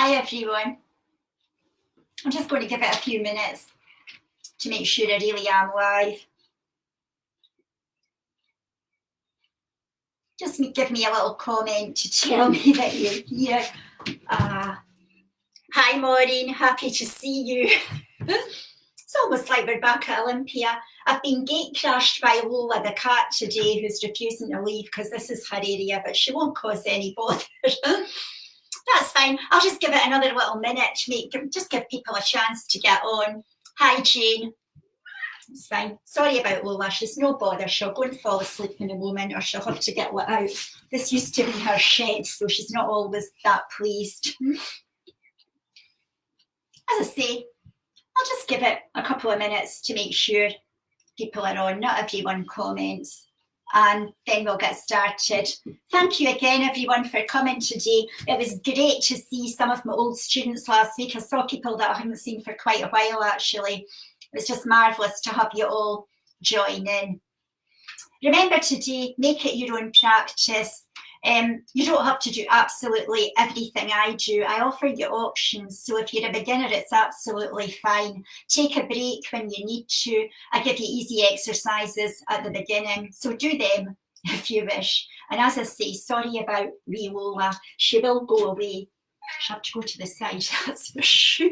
Hi everyone. I'm just going to give it a few minutes to make sure I really am live. Just give me a little comment to tell me that you're here. Hi Maureen, happy to see you. It's almost like we're back at Olympia. I've been gate crashed by Lola the cat today, who's refusing to leave because this is her area, but she won't cause any bother. That's fine. I'll just give it another little minute to just give people a chance to get on. Hi Jane. It's fine. Sorry about Lola. She's no bother. She'll go and fall asleep in a moment, or she'll have to get let out. This used to be her shed, so she's not always that pleased. As I say, I'll just give it a couple of minutes to make sure people are on. Not everyone comments, and then we'll get started. Thank you again, everyone, for coming today. It was great to see some of my old students last week. I saw people that I haven't seen for quite a while, actually. It was just marvellous to have you all join in. Remember today, make it your own practice. You don't have to do absolutely everything I do. I offer you options. So if you're a beginner, it's absolutely fine. Take a break when you need to. I give you easy exercises at the beginning. So do them if you wish. And as I say, sorry about wee Lola. She will go away. I have to go to the side, that's for sure.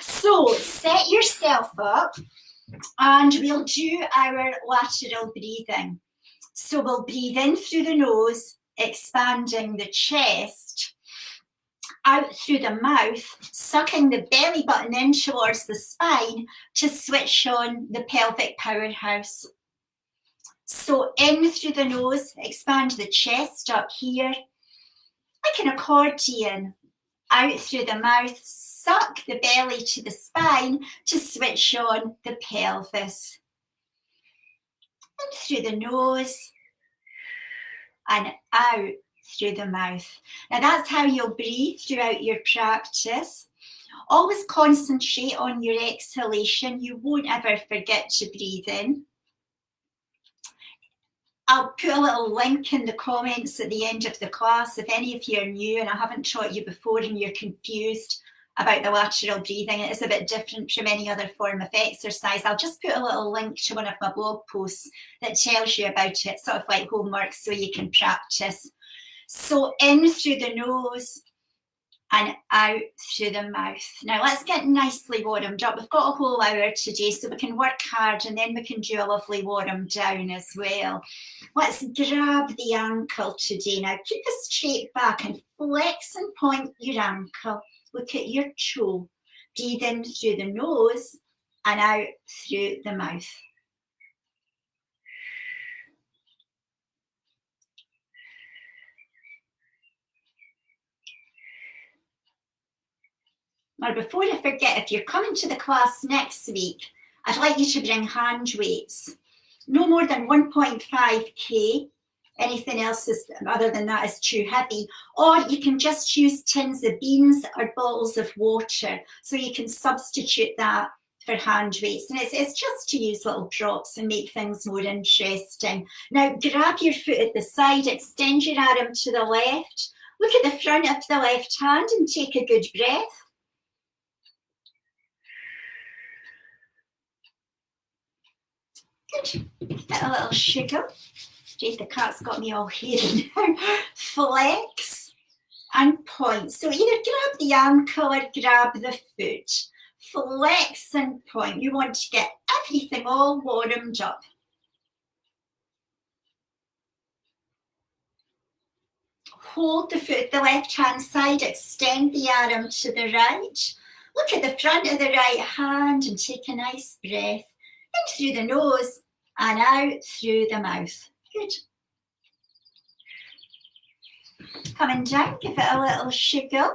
So set yourself up and we'll do our lateral breathing. So we'll breathe in through the nose, expanding the chest, out through the mouth, sucking the belly button in towards the spine to switch on the pelvic powerhouse. So in through the nose, expand the chest up here, like an accordion. Out through the mouth, suck the belly to the spine to switch on the pelvis. In through the nose and out through the mouth. Now that's how you'll breathe throughout your practice. Always concentrate on your exhalation. You won't ever forget to breathe in. I'll put a little link in the comments at the end of the class. If any of you are new and I haven't taught you before and you're confused about the lateral breathing, it is a bit different from any other form of exercise. I'll just put a little link to one of my blog posts that tells you about it, sort of like homework, so you can practice. So in through the nose and out through the mouth. Now let's get nicely warmed up. We've got a whole hour today, so we can work hard and then we can do a lovely warm down as well. Let's grab the ankle today. Now keep a straight back and flex and point your ankle. Look at your toe. Breathe in through the nose and out through the mouth. Now, before I forget, if you're coming to the class next week, I'd like you to bring hand weights. No more than 1.5 kg. Anything else other than that is too heavy. Or you can just use tins of beans or bottles of water. So you can substitute that for hand weights. And it's just to use little drops and make things more interesting. Now, grab your foot at the side, extend your arm to the left. Look at the front of the left hand and take a good breath. Good. Give it a little sugar. Jeez, the cat's got me all hairy now. Flex and point. So either grab the ankle or grab the foot. Flex and point. You want to get everything all warmed up. Hold the foot at the left-hand side. Extend the arm to the right. Look at the front of the right hand and take a nice breath. In through the nose and out through the mouth. Good. Coming down, give it a little shiggle.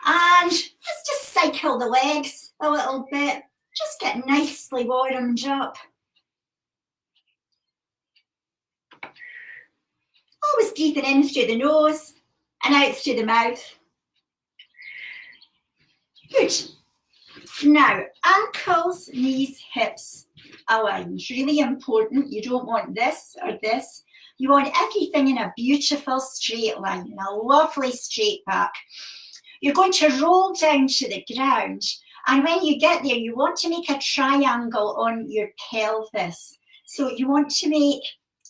And let's just cycle the legs a little bit. Just get nicely warmed up. Always breathing in through the nose and out through the mouth. Good. Now, ankles, knees, hips aligned. Really important. You don't want this or this. You want everything in a beautiful straight line, in a lovely straight back. You're going to roll down to the ground. And when you get there, you want to make a triangle on your pelvis. So you want to make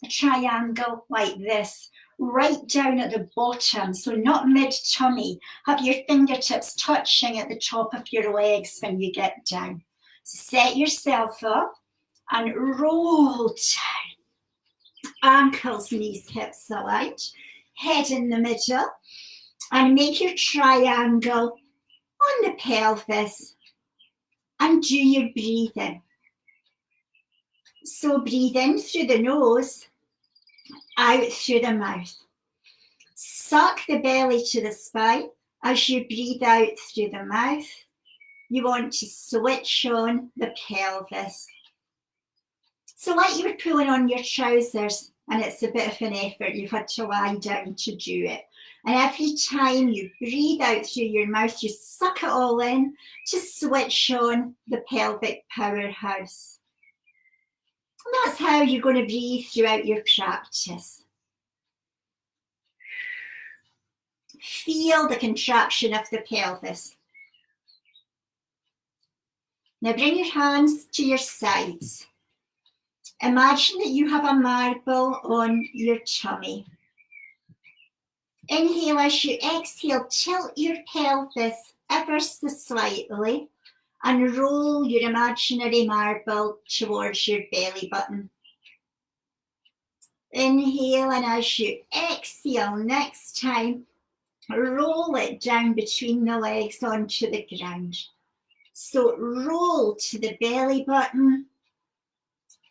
a triangle like this, right down at the bottom, so not mid-tummy. Have your fingertips touching at the top of your legs when you get down. So set yourself up and roll down. Ankles, knees, hips aligned. Head in the middle. And make your triangle on the pelvis. And do your breathing. So breathe in through the nose, out through the mouth. Suck the belly to the spine as you breathe out through the mouth. You want to switch on the pelvis. So like you were pulling on your trousers and it's a bit of an effort, you've had to lie down to do it. And every time you breathe out through your mouth, you suck it all in to switch on the pelvic powerhouse. And that's how you're going to breathe throughout your practice. Feel the contraction of the pelvis. Now bring your hands to your sides. Imagine that you have a marble on your tummy. Inhale as you exhale, tilt your pelvis ever so slightly and roll your imaginary marble towards your belly button. Inhale, and as you exhale next time, roll it down between the legs onto the ground. So roll to the belly button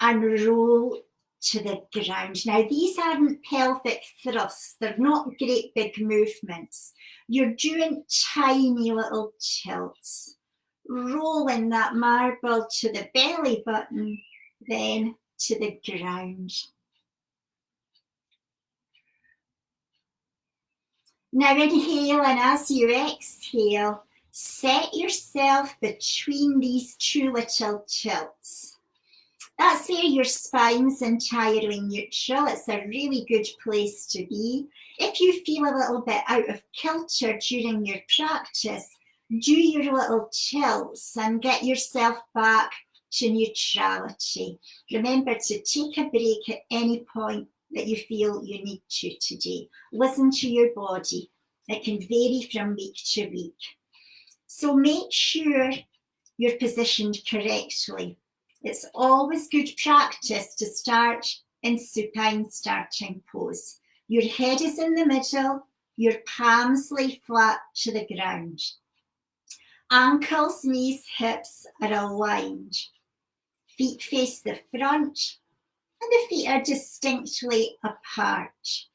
and roll to the ground. Now, these aren't pelvic thrusts. They're not great big movements. You're doing tiny little tilts. Rolling that marble to the belly button, then to the ground. Now inhale, and as you exhale, set yourself between these two little tilts. That's where your spine's entirely neutral. It's a really good place to be. If you feel a little bit out of kilter during your practice, do your little tilts and get yourself back to neutrality. Remember to take a break at any point that you feel you need to today. Listen to your body. It can vary from week to week. So make sure you're positioned correctly. It's always good practice to start in supine starting pose. Your head is in the middle, your palms lay flat to the ground. Ankles, knees, hips are aligned. Feet face the front and the feet are distinctly apart.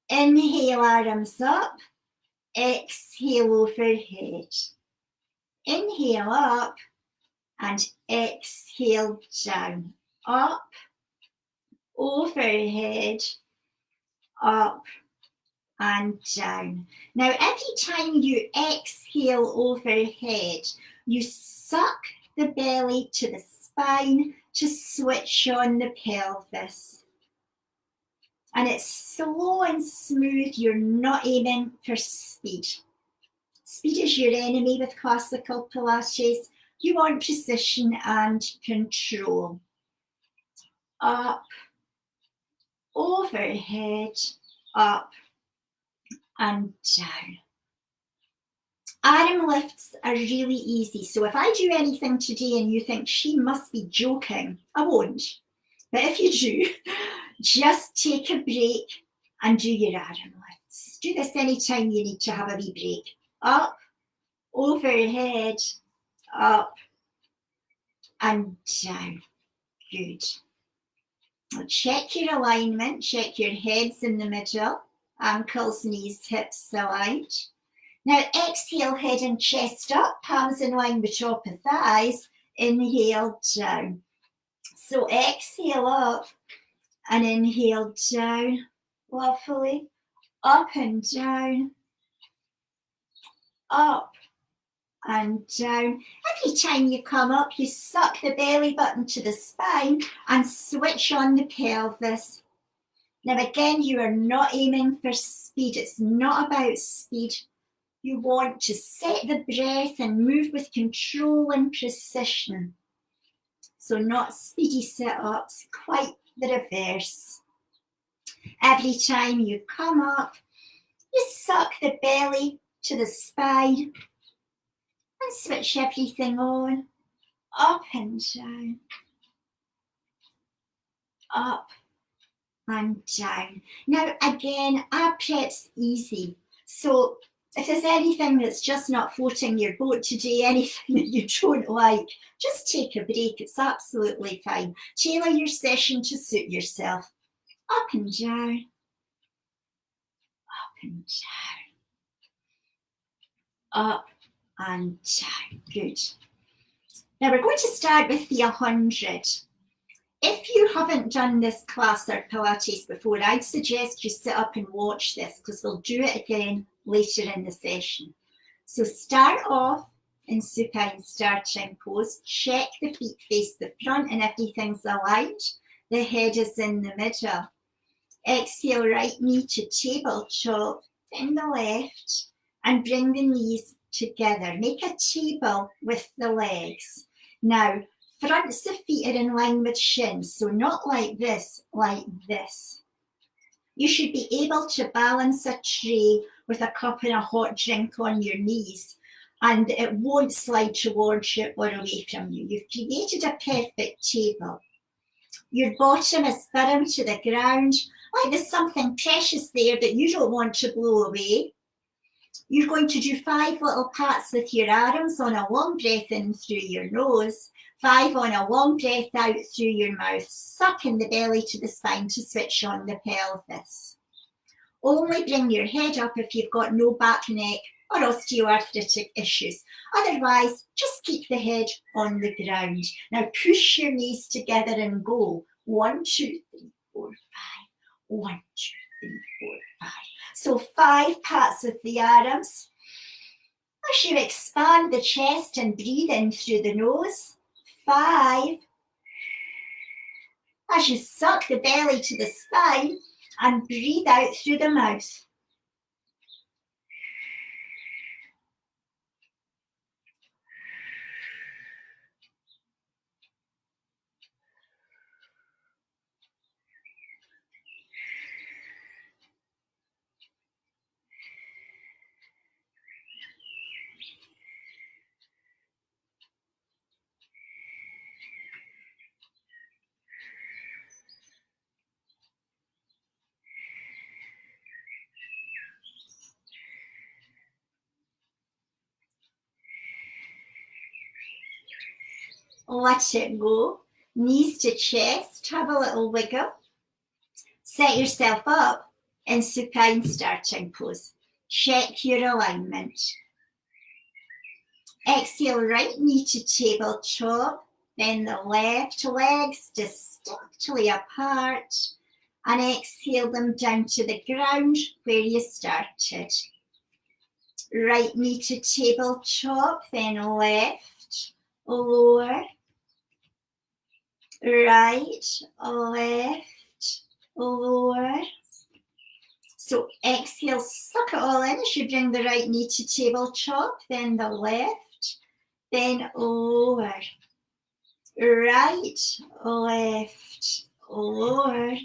Inhale, arms up. Exhale, overhead. Inhale, up. And exhale, down. Up, overhead, up, and down. Now, every time you exhale overhead, you suck the belly to the spine to switch on the pelvis. And it's slow and smooth. You're not aiming for speed. Speed is your enemy with classical Pilates. You want precision and control. Up, overhead, up, and down. Arm lifts are really easy. So if I do anything today and you think she must be joking, I won't. But if you do, just take a break and do your arm lifts. Do this anytime you need to have a wee break. Up, overhead, up, and down. Good. Now check your alignment. Check your heads in the middle. Ankles, knees, hips aligned. Now exhale, head and chest up. Palms in line with top of thighs. Inhale, down. So exhale up and inhale down. Lovely. Up and down. Up and down. Every time you come up, you suck the belly button to the spine and switch on the pelvis. Now again, you are not aiming for speed. It's not about speed. You want to set the breath and move with control and precision. So not speedy sit-ups, quite the reverse. Every time you come up, you suck the belly to the spine and switch everything on, up and down, up and down. Now again, our prep's easy. So if there's anything that's just not floating your boat today, anything that you don't like, just take a break. It's absolutely fine. Tailor your session to suit yourself. Up and down, up and down, up and down. Good. Now we're going to start with the 100. If you haven't done this class or Pilates before, I'd suggest you sit up and watch this because we'll do it again later in the session. So start off in supine starting pose. Check the feet face the front and everything's aligned. The head is in the middle. Exhale, right knee to tabletop, then the left, and bring the knees together. Make a table with the legs. Now, fronts of feet are in line with shins, so not like this, like this. You should be able to balance a tray with a cup and a hot drink on your knees, and it won't slide towards you or away from you. You've created a perfect table. Your bottom is firm to the ground, like there's something precious there that you don't want to blow away. You're going to do 5 little pats with your arms on a long breath in through your nose, 5 on a long breath out through your mouth, sucking the belly to the spine to switch on the pelvis. Only bring your head up if you've got no back, neck or osteoarthritic issues. Otherwise, just keep the head on the ground. Now push your knees together and go. 1, 2, 3, 4, 5. 1, 2, 3, 4, 5. So 5 pats with the arms. As you expand the chest and breathe in through the nose. 5. As you suck the belly to the spine and breathe out through the mouth. Let it go. Knees to chest, have a little wiggle. Set yourself up in supine starting pose. Check your alignment. Exhale, right knee to tabletop, then the left legs distinctly apart, and exhale them down to the ground where you started. Right knee to tabletop, then left, lower, right, left, lower. So exhale, suck it all in as you bring the right knee to tabletop, then the left, then lower, right, left, lower,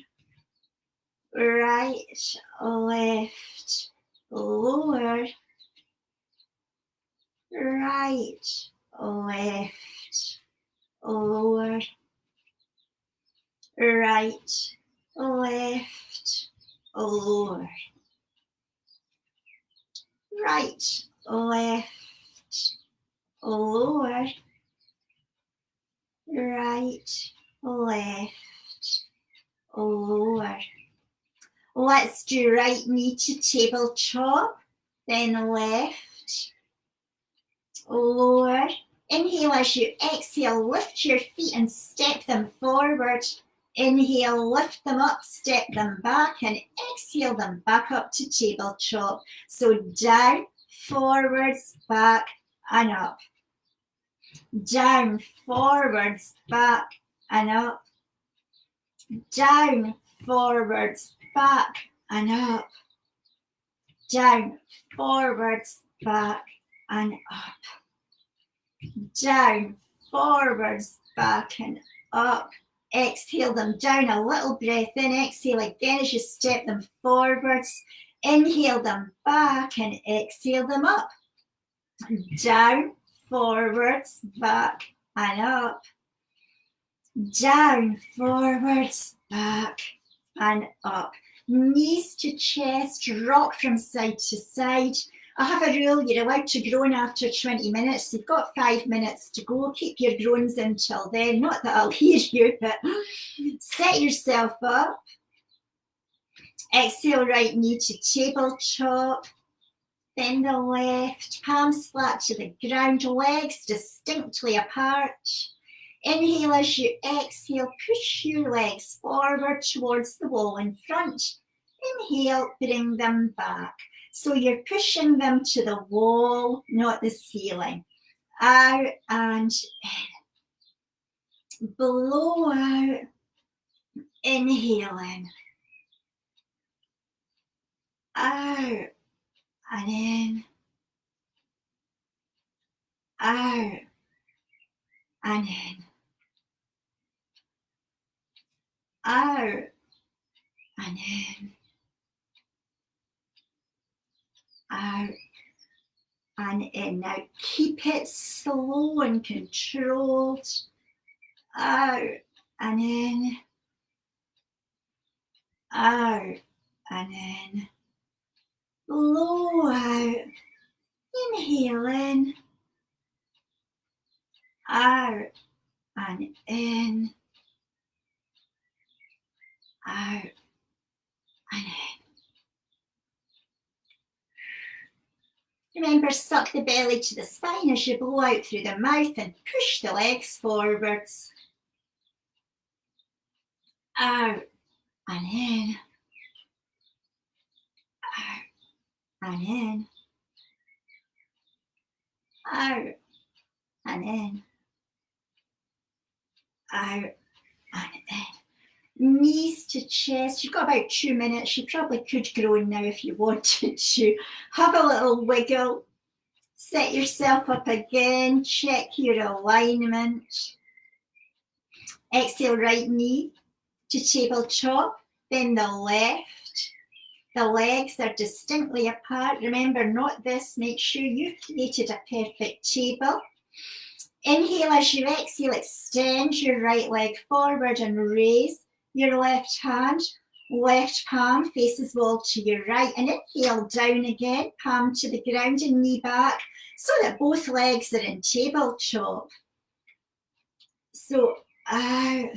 right, left, lower, right, left, lower, right, left, lower, right, left, lower, right, left, lower. Let's do right knee to tabletop, then left, lower. Inhale as you exhale, lift your feet and step them forward. Inhale, lift them up, step them back, and exhale them back up to tabletop. So down, forwards, back, and up. Down, forwards, back, and up. Down, forwards, back, and up. Down, forwards, back and up. Down, forwards, back and up. Exhale them down, a little breath in. Exhale again as you step them forwards. Inhale them back and exhale them up. Down, forwards, back and up. Down, forwards, back and up. Knees to chest, rock from side to side. I have a rule, you're allowed to groan after 20 minutes. You've got 5 minutes to go. Keep your groans until then. Not that I'll hear you, but set yourself up. Exhale, right knee to tabletop. Then the left, palms flat to the ground, legs distinctly apart. Inhale as you exhale, push your legs forward towards the wall in front. Inhale, bring them back. So you're pushing them to the wall, not the ceiling. Out and in. Blow out. Inhale in. Out and in. Out and in. Out and in. Out and in. Now keep it slow and controlled. Out and in. Out and in. Blow out. Inhale in. Out and in. Out and in. Remember, suck the belly to the spine as you blow out through the mouth and push the legs forwards. Out and in. Out and in. Out and in. Out and in. Knees to chest. You've got about 2 minutes. You probably could groan now if you wanted to. Have a little wiggle. Set yourself up again. Check your alignment. Exhale, right knee to tabletop. Then the left. The legs are distinctly apart. Remember, not this. Make sure you've created a perfect table. Inhale as you exhale, extend your right leg forward and raise your left hand. Left palm faces wall to your right, and inhale down again, palm to the ground and knee back, so that both legs are in tabletop. So out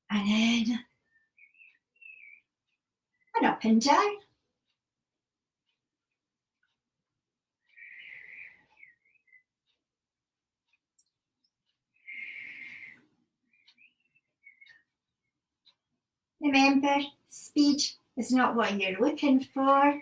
and in and up and down. Remember, speed is not what you're looking for.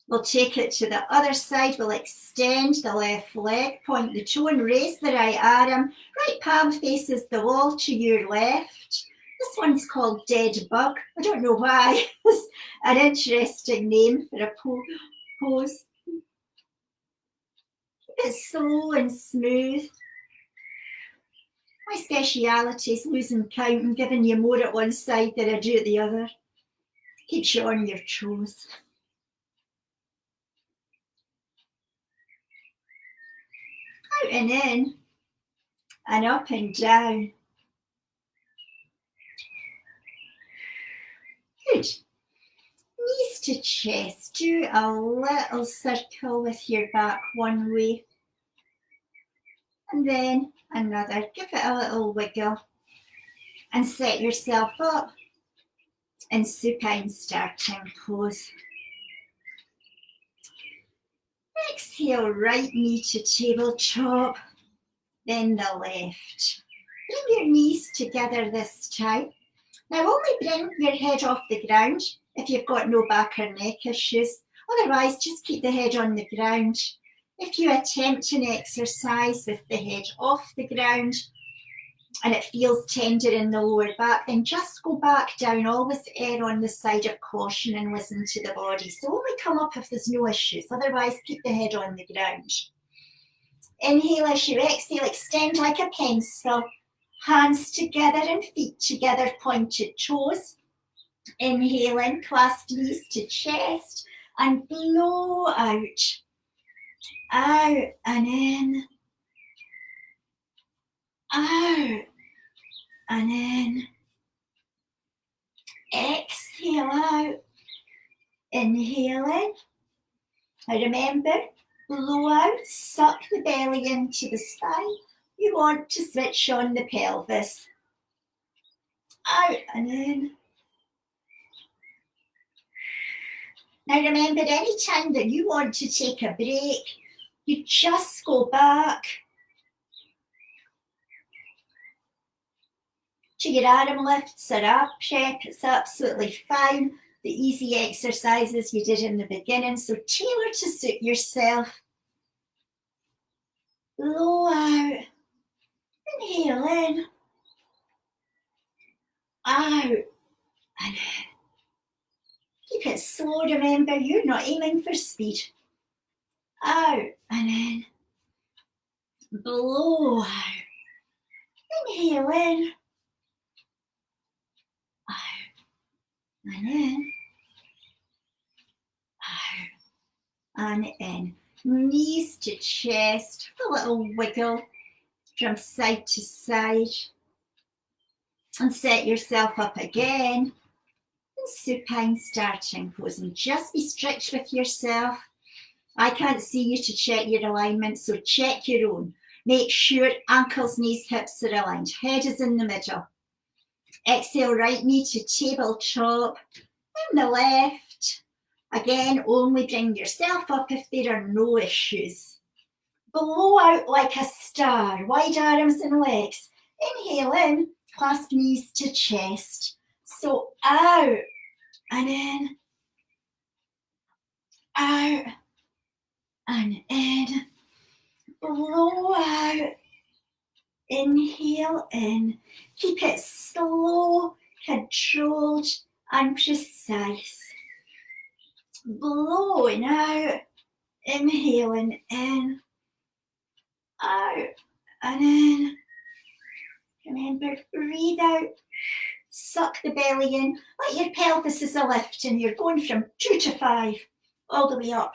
We'll take it to the other side. We'll extend the left leg, point the toe and raise the right arm. Right palm faces the wall to your left. This one's called Dead Bug. I don't know why. It's an interesting name for a pose. Keep it slow and smooth. My speciality is losing count and giving you more at one side than I do at the other. Keeps you on your toes. Out and in and up and down. Good. Knees to chest. Do a little circle with your back one way. And then another. Give it a little wiggle. And set yourself up in supine starting pose. Exhale, right knee to tabletop, then the left. Bring your knees together this time. Now only bring your head off the ground if you've got no back or neck issues. Otherwise, just keep the head on the ground. If you attempt an exercise with the head off the ground, and it feels tender in the lower back, then just go back down. Always err on the side of caution and listen to the body. So only come up if there's no issues. Otherwise, keep the head on the ground. Inhale as you exhale, extend like a pencil. Hands together and feet together, pointed toes. Inhale in, clasp knees to chest, and blow out. Out and in. Out and in. Exhale out. Inhale in. Now remember, blow out, suck the belly into the spine. You want to switch on the pelvis. Out and in. Now remember, any time that you want to take a break, you just go back to your arm lifts or up check. It's absolutely fine. The easy exercises you did in the beginning, so tailor to suit yourself. Blow out. Inhale in. Out and in. Keep it slow, remember, you're not aiming for speed. Out and in. Blow out. Inhale in. Out and in. Out and in. Knees to chest. A little wiggle from side to side. And set yourself up again. Supine starting pose, and just be strict with yourself. I can't see you to check your alignment, so check your own. Make sure ankles, knees, hips are aligned. Head is in the middle. Exhale, right knee to tabletop. And the left. Again, only bring yourself up if there are no issues. Blow out like a star. Wide arms and legs. Inhale in, clasp knees to chest. So out and in, out and in, blow out, inhale in, keep it slow, controlled and precise. Blowing out, inhaling in, out and in. Remember, breathe out. Suck the belly in, let your pelvis is a lift, and you're going from 2 to 5, all the way up.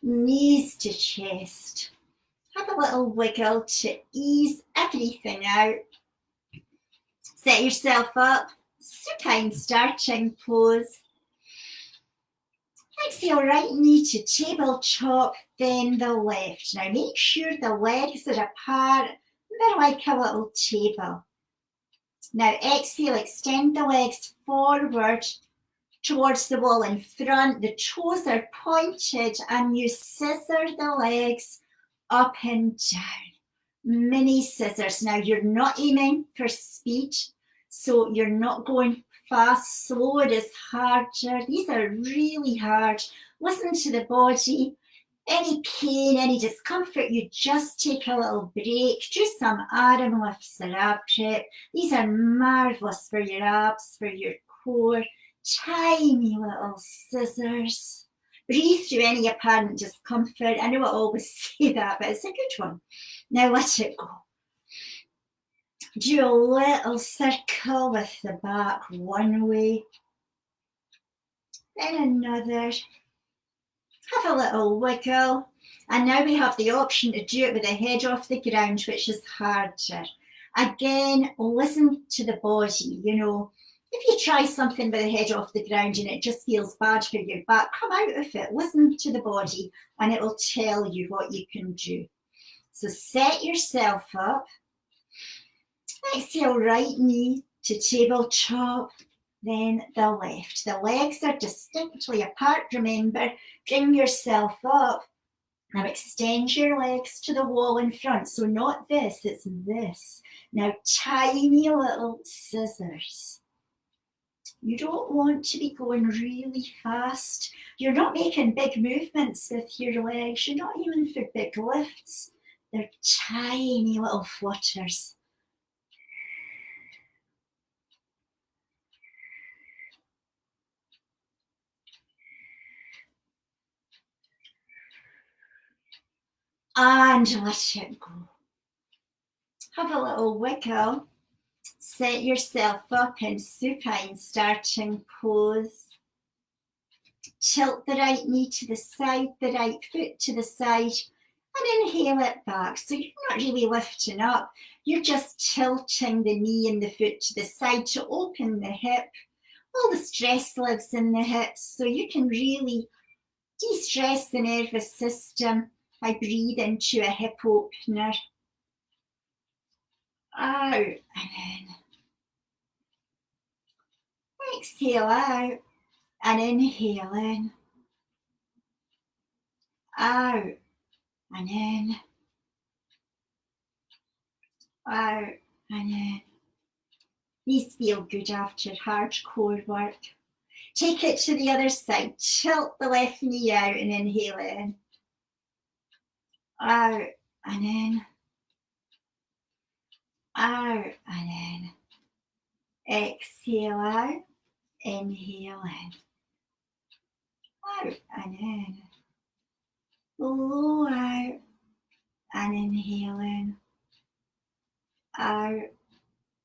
Knees to chest. Have a little wiggle to ease everything out. Set yourself up, supine starting pose. Exhale, right knee to tabletop, then the left. Now make sure the legs are apart, they're like a little table. Now exhale, extend the legs forward towards the wall in front. The toes are pointed and you scissor the legs up and down. Mini scissors. Now you're not aiming for speed, so you're not going fast. Slower is harder. These are really hard. Listen to the body. Any pain, any discomfort, you just take a little break. Do some arm lifts or ab prep. These are marvellous for your abs, for your core. Tiny little scissors. Breathe through any apparent discomfort. I know I always say that, but it's a good one. Now let it go. Do a little circle with the back one way, then another. Have a little wiggle. And now we have the option to do it with the head off the ground, which is harder. Again, listen to the body, you know. If you try something with the head off the ground and it just feels bad for your back, come out of it. Listen to the body and it will tell you what you can do. So set yourself up. Exhale, right knee to tabletop, then the left. The legs are distinctly apart, remember. Bring yourself up. Now extend your legs to the wall in front. So not this, it's this. Now tiny little scissors. You don't want to be going really fast. You're not making big movements with your legs. You're not even for big lifts. They're tiny little flutters. And let it go. Have a little wiggle. Set yourself up in supine starting pose. Tilt the right knee to the side, the right foot to the side, and inhale it back. So you're not really lifting up. You're just tilting the knee and the foot to the side to open the hip. All the stress lives in the hips, so you can really de-stress the nervous system by breathing to a hip opener. Out and in. Exhale out and inhale in. Out and in. Out and in. These feel good after hardcore work. Take it to the other side. Tilt the left knee out and inhale in. Out and in. Out and in. Exhale out. Inhale in. Out and in. Blow out and inhale in. Out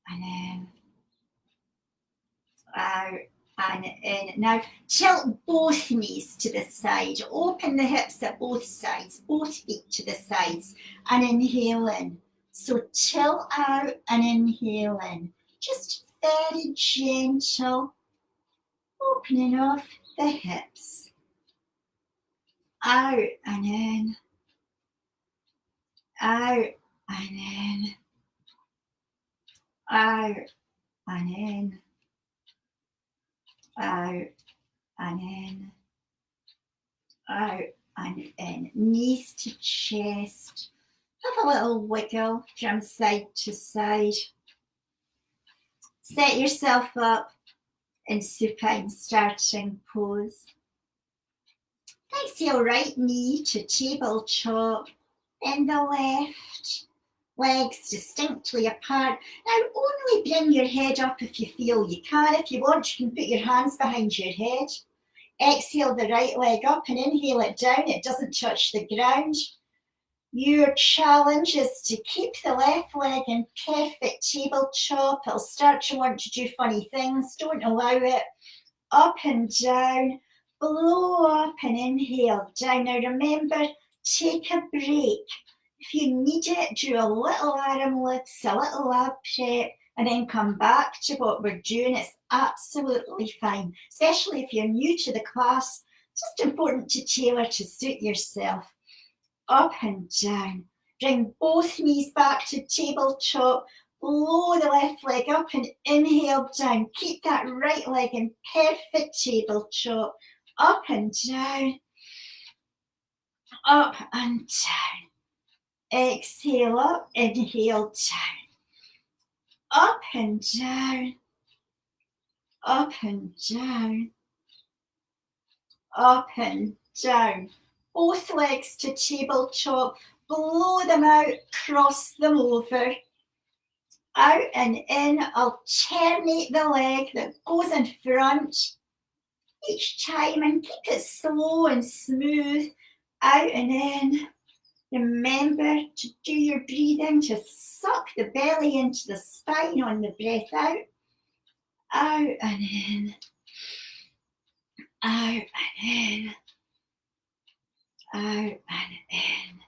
and in. Out and in. Now tilt both knees to the side. Open the hips at both sides, both feet to the sides, and inhale in. So tilt out and inhale in. Just very gentle, opening off the hips. Out and in. Out and in. Out and in. Out and in. Out and in. Knees to chest. Have a little wiggle from side to side. Set yourself up in supine starting pose. Exhale, right knee to tabletop, then the left. Legs distinctly apart. Now only bring your head up if you feel you can. If you want, you can put your hands behind your head. Exhale the right leg up and inhale it down. It doesn't touch the ground. Your challenge is to keep the left leg in perfect tabletop. It'll start to want to do funny things. Don't allow it. Up and down. Blow up and inhale down. Now remember, take a break. If you need it, do a little arm lifts, a little ab prep, and then come back to what we're doing. It's absolutely fine, especially if you're new to the class. It's just important to tailor to suit yourself. Up and down. Bring both knees back to tabletop. Blow the left leg up and inhale down. Keep that right leg in perfect tabletop. Up and down. Up and down. Exhale up, inhale down. Up and down. Up and down. Up and down. Both legs to tabletop. Blow them out, cross them over. Out and in. Alternate the leg that goes in front each time and keep it slow and smooth. Out and in. Remember to do your breathing, to suck the belly into the spine on the breath out. Out and in. Out and in. Out and in.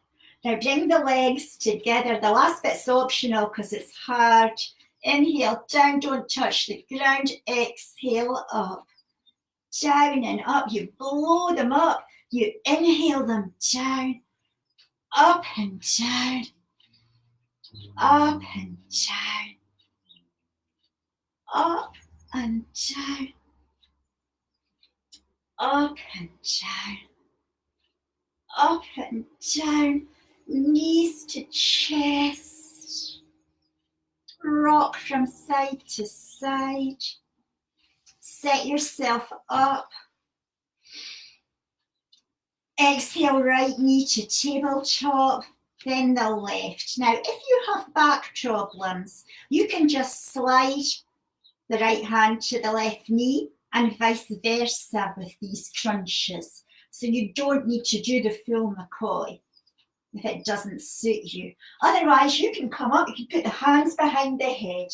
Now bring the legs together. The last bit's optional because it's hard. Inhale down, don't touch the ground. Exhale up. Down and up. You blow them up. You inhale them down. up and down, up and down, up and down, up and down, up and down, knees to chest, rock from side to side, set yourself up, exhale right knee to tabletop, then the left. Now if you have back problems, you can just slide the right hand to the left knee and vice versa with these crunches. So you don't need to do the full McCoy if it doesn't suit you. Otherwise, you can come up, you can put the hands behind the head,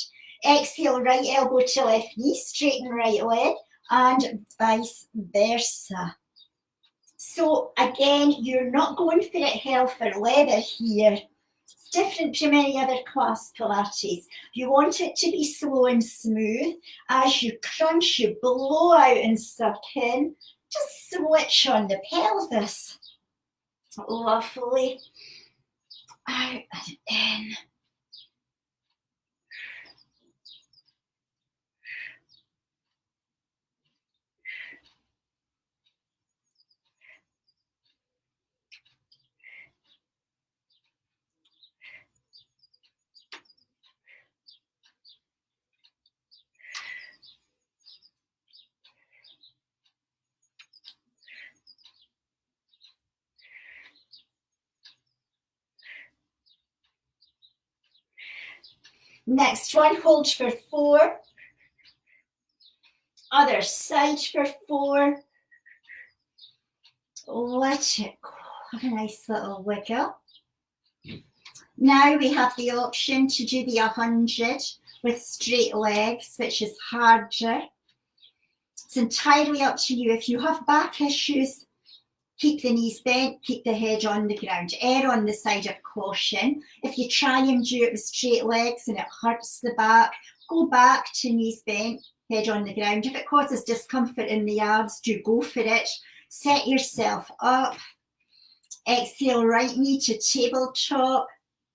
exhale right elbow to left knee, straighten right leg, and vice versa. So again, you're not going for it hell for leather here. It's different from any other class Pilates. You want it to be slow and smooth. As you crunch, you blow out and suck in. Just switch on the pelvis. Lovely. Out and in. Next one, hold for 4. Other side for 4. Let it go. Have a nice little wiggle. Now we have the option to do the 100 with straight legs, which is harder. It's entirely up to you. If you have back issues, keep the knees bent, keep the head on the ground. Err on the side of caution. If you try and do it with straight legs and it hurts the back, go back to knees bent, head on the ground. If it causes discomfort in the abs, do go for it. Set yourself up. Exhale, right knee to tabletop.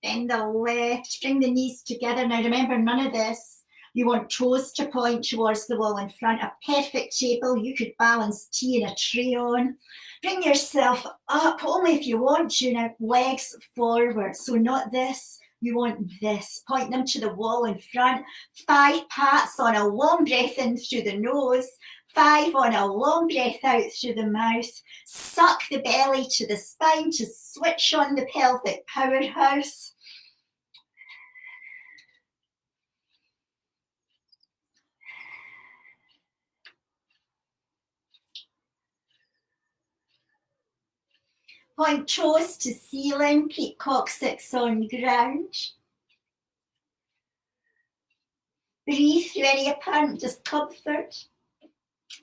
Then the left. Bring the knees together. Now remember, none of this. You want toes to point towards the wall in front. A perfect table. You could balance tea in a tray on. Bring yourself up, only if you want to. Now legs forward. So not this. You want this. Point them to the wall in front. 5 pats on a long breath in through the nose. 5 on a long breath out through the mouth. Suck the belly to the spine to switch on the pelvic powerhouse. Point toes to ceiling, keep coccyx on ground. Breathe through any apparent discomfort.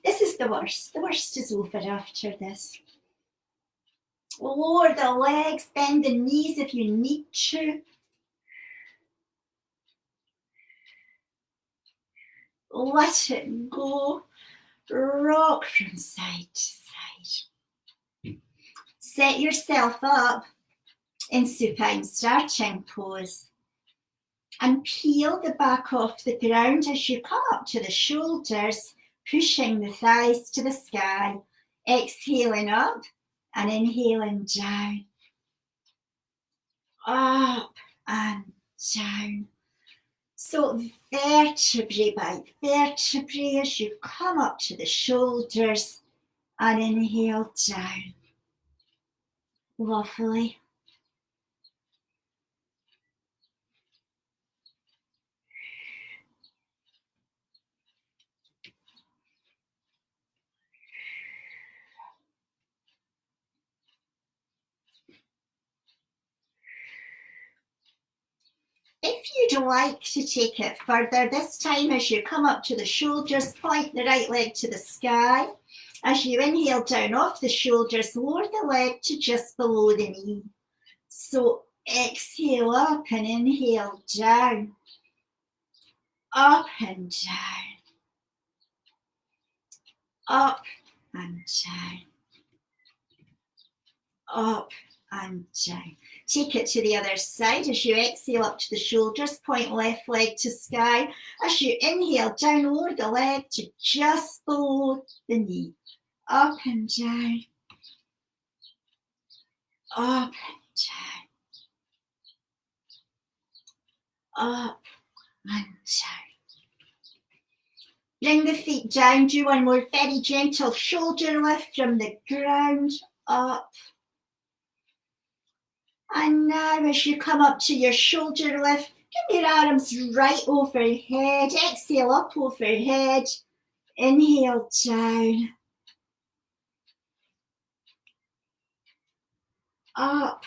This is the worst. The worst is over after this. Lower the legs, bend the knees if you need to. Let it go. Rock from side to side. Set yourself up in supine starting pose and peel the back off the ground as you come up to the shoulders, pushing the thighs to the sky. Exhaling up and inhaling down. Up and down. So vertebrae by vertebrae as you come up to the shoulders and inhale down. Lovely. If you'd like to take it further, this time as you come up to the shoulders, point the right leg to the sky. As you inhale down off the shoulders, lower the leg to just below the knee. So exhale up and inhale down. Up and down. Up and down. Up and down. Take it to the other side as you exhale up to the shoulders, point left leg to sky. As you inhale, down, lower the leg to just below the knee. Up and down, up and down, up and down. Bring the feet down, do one more very gentle shoulder lift from the ground up. And now as you come up to your shoulder lift, bring your arms right overhead. Exhale up overhead. Inhale down. Up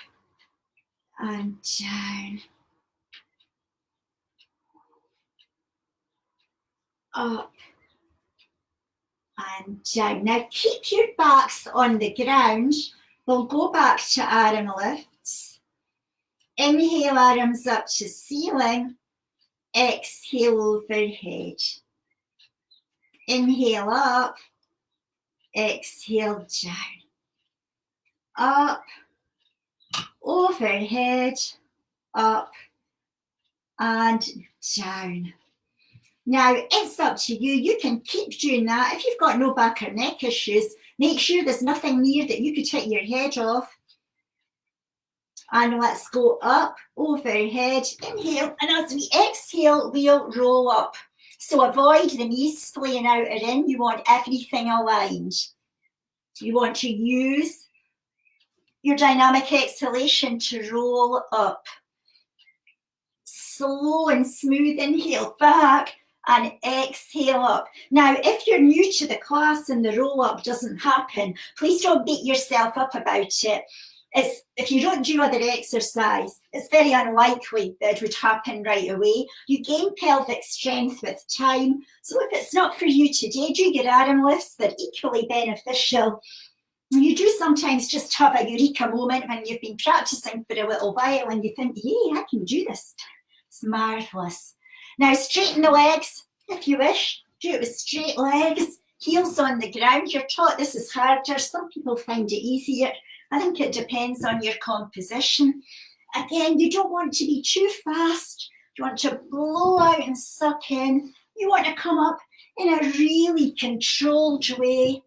and down. Up and down. Now keep your backs on the ground. We'll go back to arm lifts. Inhale, arms up to ceiling. Exhale overhead. Inhale up. Exhale down. Up. Overhead. Up and down. Now, it's up to you. You can keep doing that. If you've got no back or neck issues, make sure there's nothing near that you could hit your head off. And let's go up, overhead, inhale. And as we exhale, we'll roll up. So avoid the knees splaying out or in. You want everything aligned. You want to use your dynamic exhalation to roll up. Slow and smooth inhale back. And exhale up. Now, if you're new to the class and the roll up doesn't happen, please don't beat yourself up about it. If you don't do other exercise, it's very unlikely that it would happen right away. You gain pelvic strength with time. So if it's not for you today, do your arm lifts. They're equally beneficial. You do sometimes just have a eureka moment when you've been practicing for a little while and you think, hey, I can do this. It's marvellous. Now straighten the legs if you wish. Do it with straight legs, heels on the ground. You're taught this is harder. Some people find it easier. I think it depends on your composition. Again, you don't want to be too fast. You want to blow out and suck in. You want to come up in a really controlled way.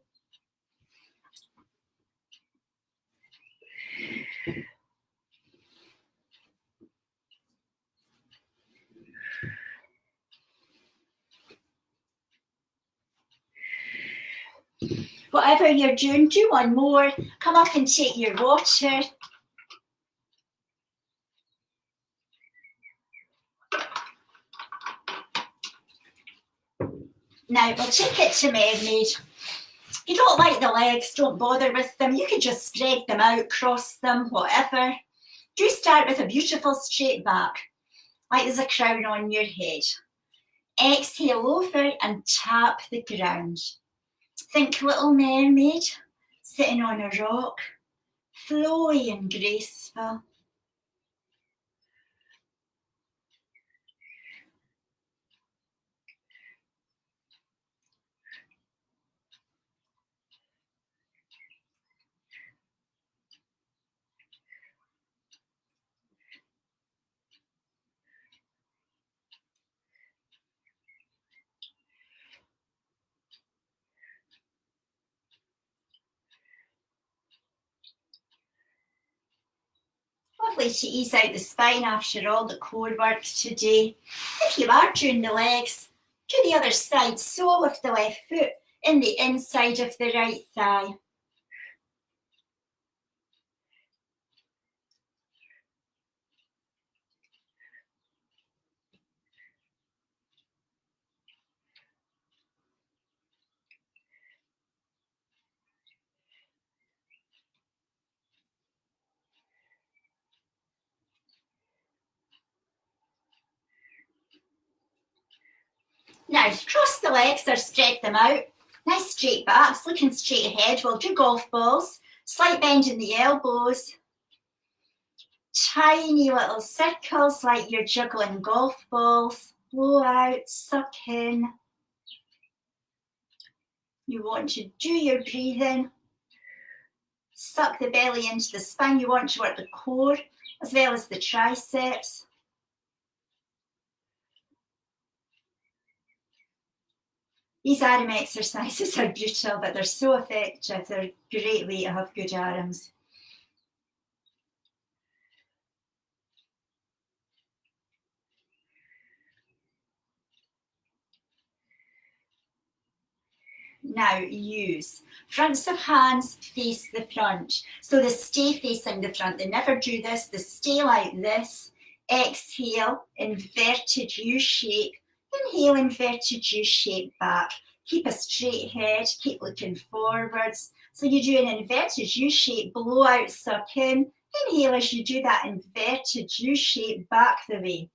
Whatever you're doing, do one more. Come up and take your water. Now we'll take it to mermaid. If you don't like the legs, don't bother with them. You can just spread them out, cross them, whatever. Do start with a beautiful straight back, like there's a crown on your head. Exhale over and tap the ground. Think Little Mermaid, sitting on a rock, flowy and graceful. Lovely to ease out the spine after all the core work today. If you are doing the legs, do the other side, sole of the left foot in the inside of the right thigh. Now, cross the legs or spread them out. Nice straight backs, looking straight ahead. We'll do golf balls. Slight bend in the elbows. Tiny little circles like you're juggling golf balls. Blow out, suck in. You want to do your breathing Suck the belly into the spine. You want to work the core as well as the triceps. These arm exercises are brutal, but they're so effective. They're a great way to have good arms. Now use fronts of hands face the front. So they stay facing the front. They never do this. They stay like this. Exhale, inverted U shape. Inhale, inverted U shape back. Keep a straight head. Keep looking forwards. So you do an inverted U shape, blow out, suck in. Inhale as you do that inverted U shape back the way.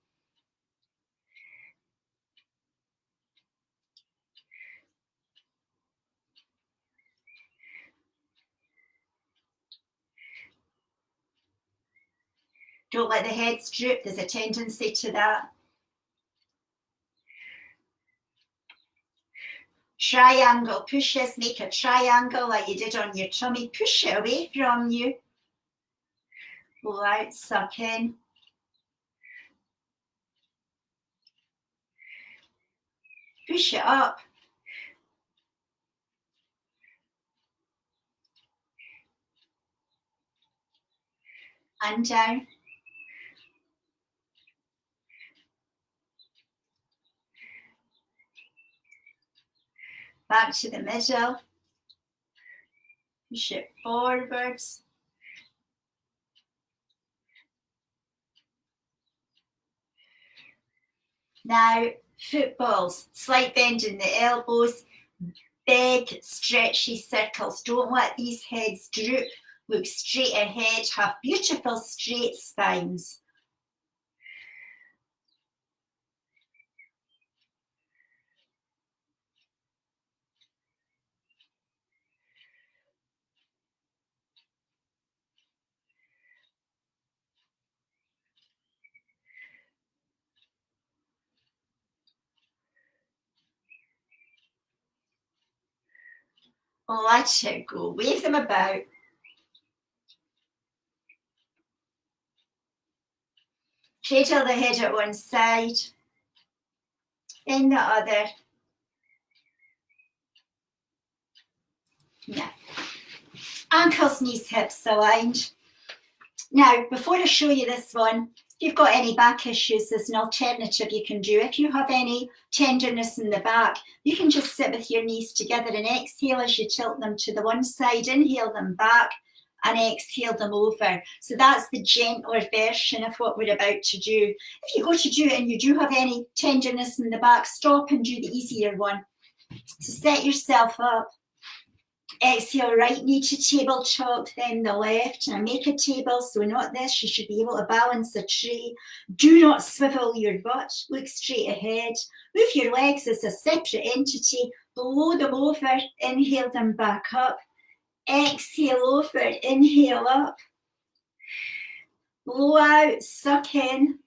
Don't let the heads droop. There's a tendency to that. Triangle pushes, make a triangle like you did on your tummy. Push it away from you. Blow out, suck in. Push it up. And down. Back to the middle. Push it forwards. Now, footballs. Slight bend in the elbows. Big, stretchy circles. Don't let these heads droop. Look straight ahead. Have beautiful straight spines. Let it go. Wave them about. Cradle the head at one side, then the other. Yeah. Ankles, knees, hips aligned. Now, before I show you this one, if you've got any back issues, there's an alternative you can do. If you have any tenderness in the back, you can just sit with your knees together and exhale as you tilt them to the one side, inhale them back and exhale them over. So that's the gentler version of what we're about to do. If you go to do it and you do have any tenderness in the back, stop and do the easier one. So set yourself up. Exhale, right knee to tabletop, then the left. And make a table, so not this. You should be able to balance a tray. Do not swivel your butt. Look straight ahead. Move your legs as a separate entity. Blow them over. Inhale them back up. Exhale over. Inhale up. Blow out. Suck in.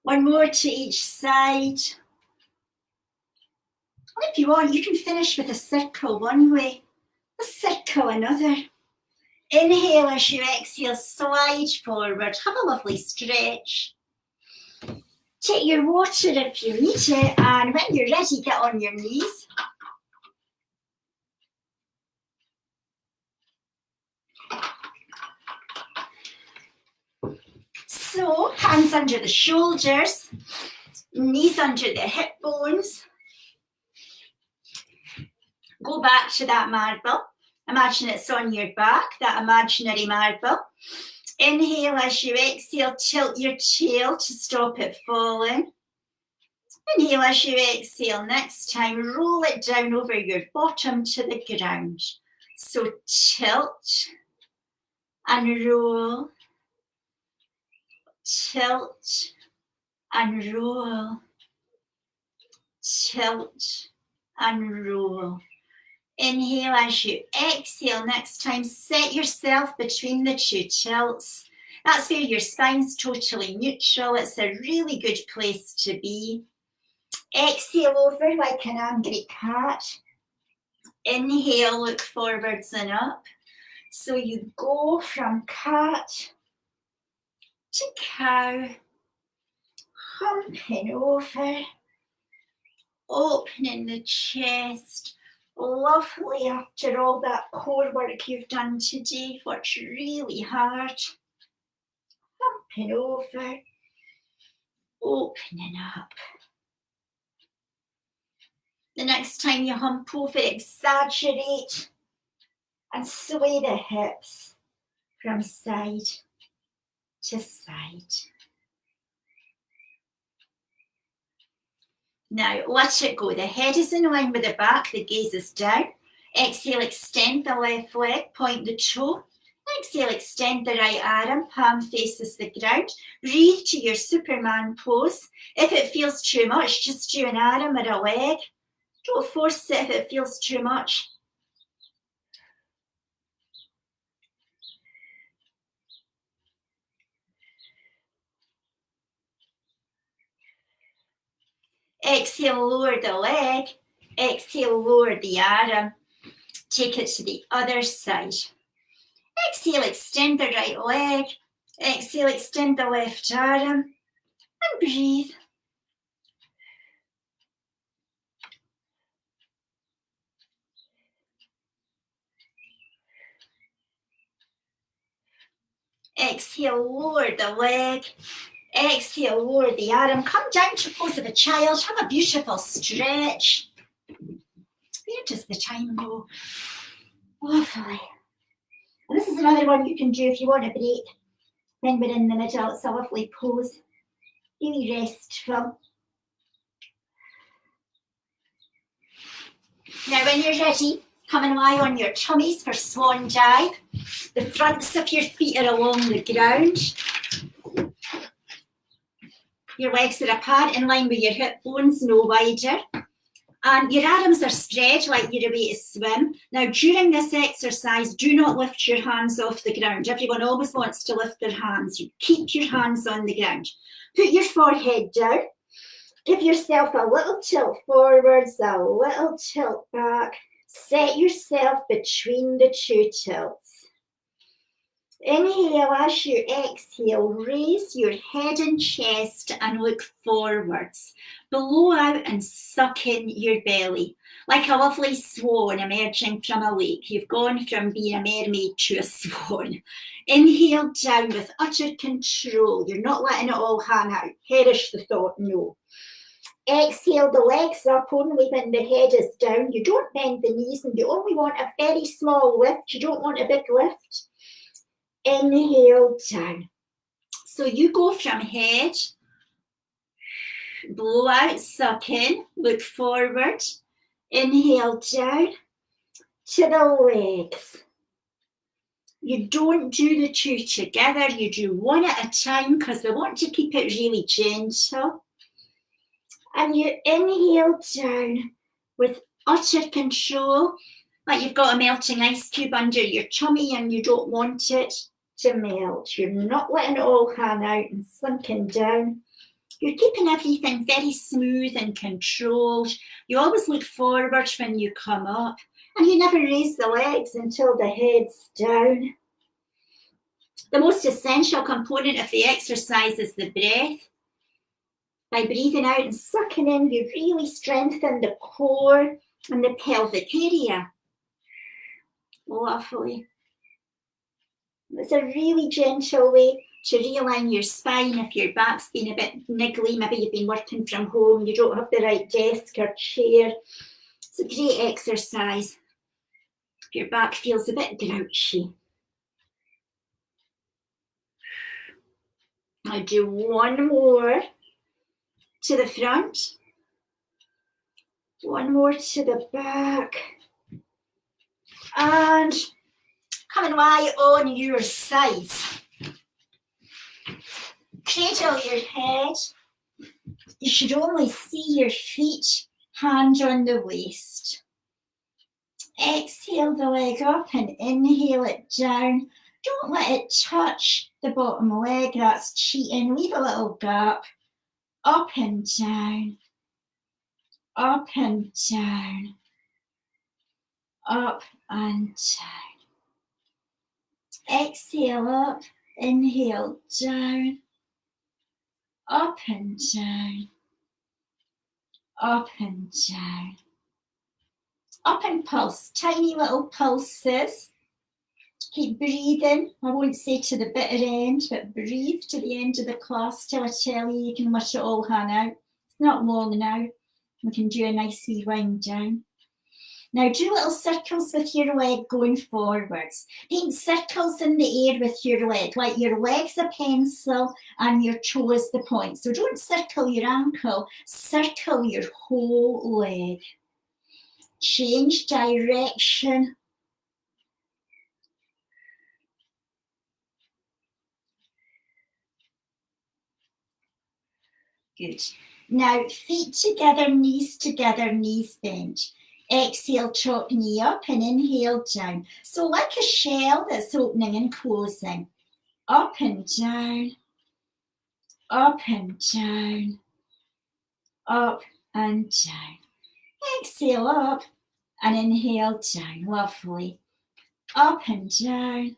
One more to each side. And if you want, you can finish with a circle one way, a circle another. Inhale as you exhale, slide forward. Have a lovely stretch. Take your water if you need it, and when you're ready, get on your knees. So, hands under the shoulders, knees under the hip bones. Go back to that marble. Imagine it's on your back, that imaginary marble. Inhale as you exhale, tilt your tail to stop it falling. Inhale as you exhale. Next time, roll it down over your bottom to the ground. So tilt and roll. Tilt and roll. Tilt and roll. Inhale as you exhale. Next time, set yourself between the two tilts. That's where your spine's totally neutral. It's a really good place to be. Exhale over like an angry cat. Inhale, look forwards and up. So you go from cat to cow, humping over, opening the chest. Lovely after all that core work you've done today, worked really hard. Humping over, opening up. The next time you hump over, exaggerate and sway the hips from side to side. Now let it go. The head is in line with the back, the gaze is down. Exhale, extend the left leg, point the toe. Exhale, extend the right arm, palm faces the ground. Breathe to your Superman pose. If it feels too much, just do an arm or a leg. Don't force it if it feels too much. Exhale, lower the leg. Exhale, lower the arm. Take it to the other side. Exhale, extend the right leg. Exhale, extend the left arm. And breathe. Exhale, lower the leg. Exhale, lower the arm. Come down to pose of a child. Have a beautiful stretch. Where does the time go? Lovely. And this is another one you can do if you want a break. When we're in the middle, it's a lovely pose. Really restful. Now when you're ready, come and lie on your tummies for swan dive. The fronts of your feet are along the ground. Your legs are apart in line with your hip bones, no wider. And your arms are spread like you're away to swim. Now, during this exercise, do not lift your hands off the ground. Everyone always wants to lift their hands. You keep your hands on the ground. Put your forehead down. Give yourself a little tilt forwards, a little tilt back. Set yourself between the two tilts. Inhale as you exhale, raise your head and chest and look forwards. Blow out and suck in your belly. Like a lovely swan emerging from a lake. You've gone from being a mermaid to a swan. Inhale down with utter control. You're not letting it all hang out. Perish the thought, no. Exhale the legs up only when the head is down. You don't bend the knees and you only want a very small lift. You don't want a big lift. Inhale down. So you go from head, blow out, suck in, look forward, inhale down to the legs. You don't do the two together, you do one at a time because we want to keep it really gentle. And you inhale down with utter control, like you've got a melting ice cube under your tummy and you don't want it to melt. You're not letting it all hang out and sinking down. You're keeping everything very smooth and controlled. You always look forward when you come up and you never raise the legs until the head's down. The most essential component of the exercise is the breath. By breathing out and sucking in, you really strengthen the core and the pelvic area. Lovely. It's a really gentle way to realign your spine if your back's been a bit niggly. Maybe you've been working from home, you don't have the right desk or chair. It's a great exercise if your back feels a bit grouchy. I'll do one more to the front, one more to the back, and come and lie on your sides. Cradle your head. You should only see your feet hand on the waist. Exhale the leg up and inhale it down. Don't let it touch the bottom leg, that's cheating. Leave a little gap. Up and down, up and down, up and down. Exhale up, inhale down, up and down, up and down. Up and pulse, tiny little pulses. Keep breathing. I won't say to the bitter end, but breathe to the end of the class till I tell you. You can let it all hang out. It's not long now. We can do a nice wee wind down. Now do little circles with your leg going forwards. Paint circles in the air with your leg, like your leg's a pencil and your toe is the point. So don't circle your ankle, circle your whole leg. Change direction. Good. Now feet together, knees bent. Exhale, chop knee up and inhale down. So like a shell that's opening and closing. Up and down, up and down, up and down. Exhale up and inhale down. Lovely. Up and down,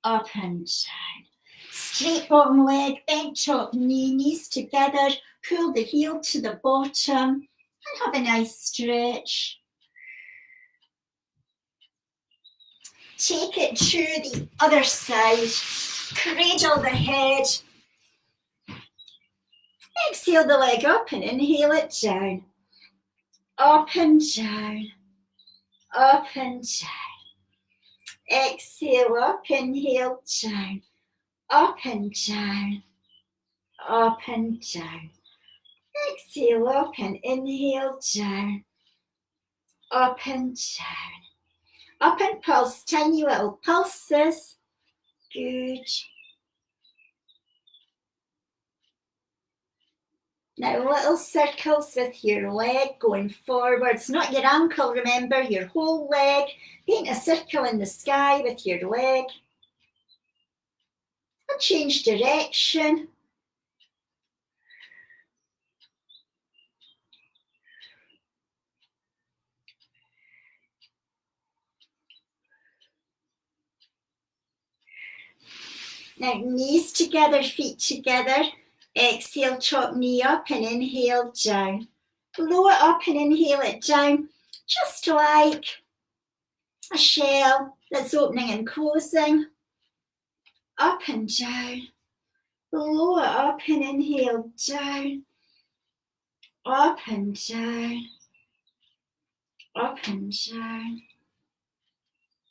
up and down. Straight bottom leg, bent top knee, knees together. Pull the heel to the bottom and have a nice stretch. Take it to the other side. Cradle the head. Exhale the leg up and inhale it down. Up and down. Up and down. Exhale up, inhale down. Up and down. Up and down. Exhale up and inhale down. Up and down. Up and pulse, tiny little pulses. Good. Now little circles with your leg going forwards, not your ankle, remember, your whole leg. Paint a circle in the sky with your leg. And change direction. Now knees together, feet together. Exhale, chop knee up and inhale down. Blow it up and inhale it down, just like a shell that's opening and closing. Up and down. Blow it up and inhale down. Up and down. Up and down.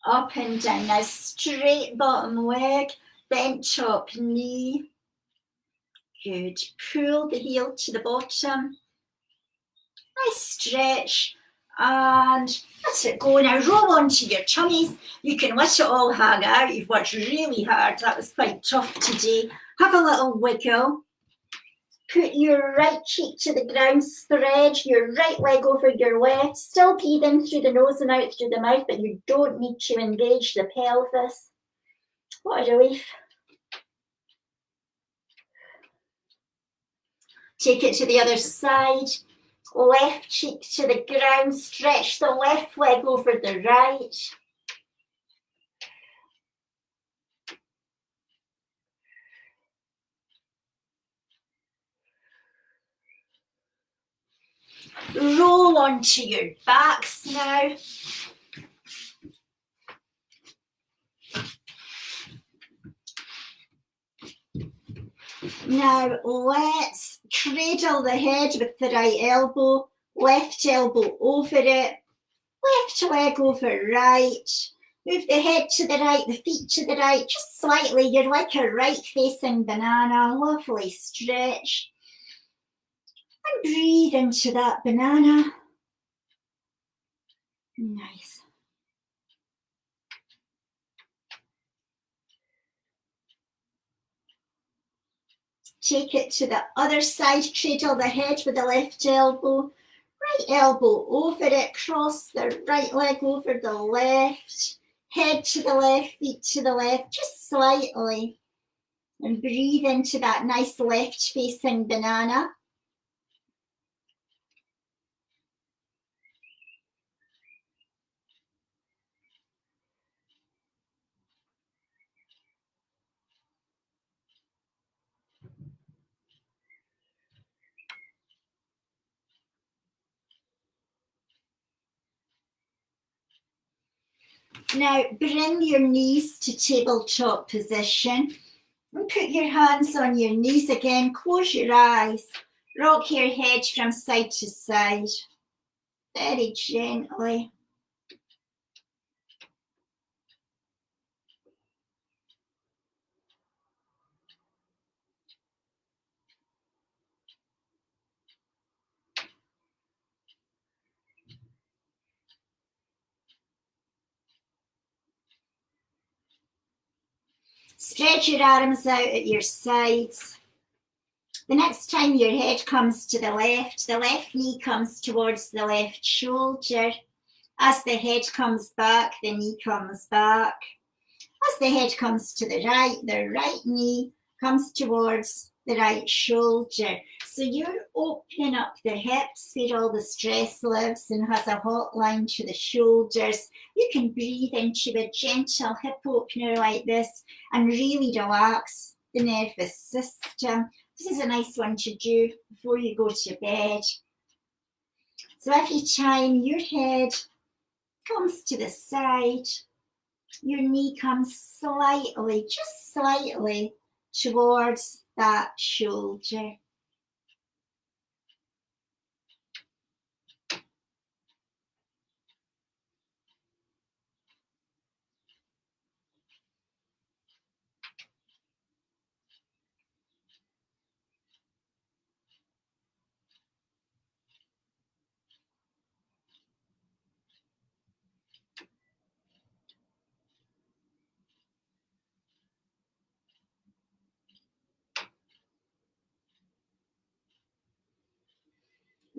Up and down. Now straight bottom leg, bent top knee. Good. Pull the heel to the bottom. Nice stretch. And let it go. Now roll onto your tummies. You can let it all hang out. You've worked really hard. That was quite tough today. Have a little wiggle. Put your right cheek to the ground. Spread your right leg over your left. Still breathing through the nose and out through the mouth, but you don't need to engage the pelvis. What a relief. Take it to the other side. Left cheek to the ground. Stretch the left leg over the right. Roll onto your backs now. Now let's cradle the head with the right elbow, left elbow over it, left leg over right. Move the head to the right, the feet to the right, just slightly. You're like a right-facing banana. Lovely stretch. And breathe into that banana. Nice. Take it to the other side, cradle the head with the left elbow, right elbow over it, cross the right leg over the left, head to the left, feet to the left, just slightly. And breathe into that nice left facing banana. Now bring your knees to tabletop position and put your hands on your knees again. Close your eyes. Rock your head from side to side. Very gently. Spread your arms out at your sides. The next time your head comes to the left knee comes towards the left shoulder. As the head comes back, the knee comes back. As the head comes to the right knee comes towards the right shoulder. So you're opening up the hips where all the stress lives and has a hotline to the shoulders. You can breathe into a gentle hip opener like this and really relax the nervous system. This is a nice one to do before you go to bed. So every time your head comes to the side, your knee comes slightly, just slightly, towards that shoulder.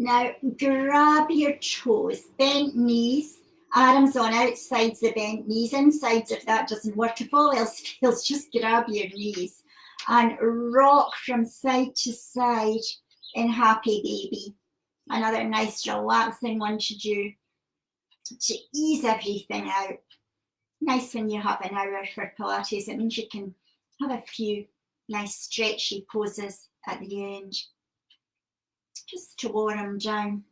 Now grab your toes, bent knees, arms on outsides of bent knees, insides if that doesn't work. If all else fails, just grab your knees and rock from side to side in Happy Baby. Another nice relaxing one to do to ease everything out. Nice when you have an hour for Pilates. It means you can have a few nice stretchy poses at the end, just to warm down.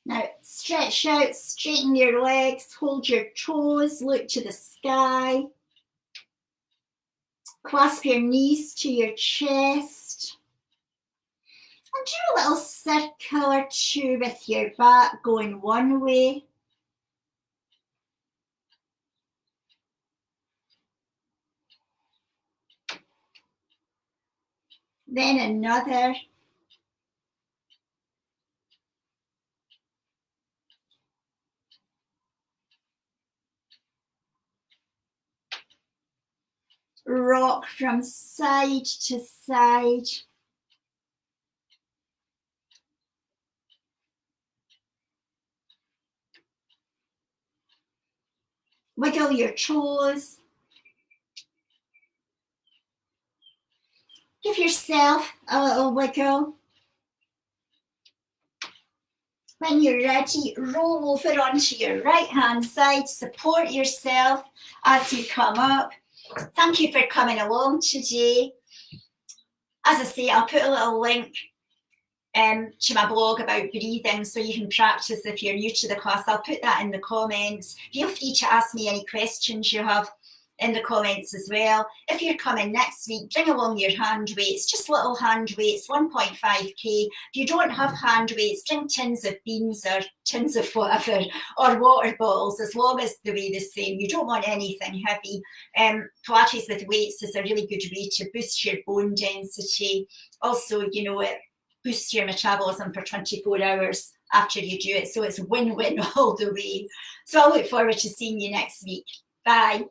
Now stretch out, straighten your legs, hold your toes, look to the sky. Clasp your knees to your chest. And do a little circle or two with your back going one way. Then another. Rock from side to side. Wiggle your toes. Give yourself a little wiggle. When you're ready, roll over onto your right hand side. Support yourself as you come up. Thank you for coming along today. As I say, I'll put a little link to my blog about breathing so you can practice if you're new to the class. I'll put that in the comments. Feel free to ask me any questions you have in the comments as well. If you're coming next week, bring along your hand weights, just little hand weights, 1.5k. If you don't have hand weights, bring tins of beans or tins of whatever, or water bottles, as long as they weigh the same. You don't want anything heavy. Pilates with weights is a really good way to boost your bone density. Also, you know, it boosts your metabolism for 24 hours after you do it. So it's win-win all the way. So I look forward to seeing you next week. Bye.